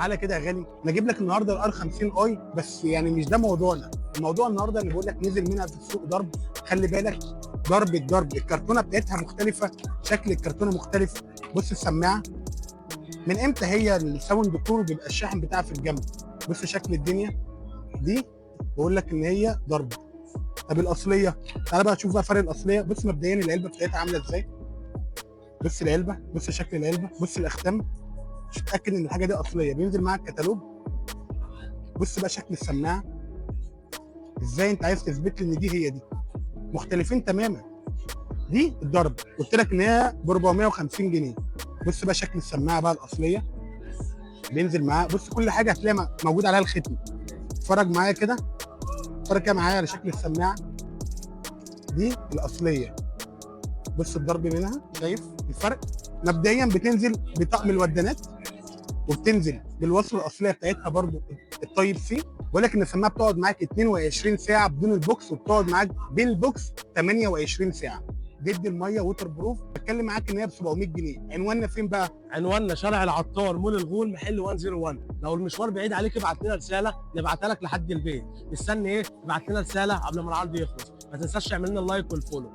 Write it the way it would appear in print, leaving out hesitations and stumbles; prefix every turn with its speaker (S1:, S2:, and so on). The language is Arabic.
S1: تعالى كده يا غالي، انا اجيب لك النهارده الار 50 اي، بس يعني مش ده موضوعنا. الموضوع النهارده اللي بقول لك نزل منها في السوق ضرب. خلي بالك، ضرب الكرتونه بتاعتها مختلفه، شكل الكرتونه مختلف. بص السماعه من امتى هي الساوند كور بيبقى الشاحن بتاعها في الجنب. بص شكل الدنيا دي، بقول لك ان هي ضرب. طب الاصليه، تعالى بقى شوف بقى فرق الاصليه. بص مبدئيا العلبه بتاعتها عامله ازاي. بص العلبه، بص شكل العلبه، بص الاختام. مش متاكد ان الحاجه دي اصليه، بينزل معاك كتالوج. بص بقى شكل السماعه ازاي، انت عايز تثبت لي ان دي هي دي. مختلفين تماما. دي الضرب قلت لك ان هي ب 450 جنيه. بص بقى شكل السماعه بقى الاصليه، بينزل معاه. بص كل حاجه هتلاقي موجود عليها الختم. اتفرج معايا كده، اتفرج كده معايا على شكل السماعه دي الاصليه. بص الضرب منها، شايف الفرق. مبدئيا بتنزل بطقم الودانات، وبتنزل بالوصله الاصليه بتاعتها برضو الطيب سي. بقول لك ان السماعه بتقعد معاك 22 ساعه بدون البوكس، وبتقعد معاك بالبوكس 28 ساعه. ضد الميه ووتر بروف. بتكلم معاك ان هي ب 700 جنيه. عنواننا فين بقى؟
S2: عنواننا شارع العطار، مول الغول، محل 101. لو المشوار بعيد عليك ابعت لنا رساله نبعتها لك لحد البيت. مستني ايه؟ ابعت لنا رساله قبل ما العرض يخلص. ما تنساش تعمل لنا اللايك والفولو.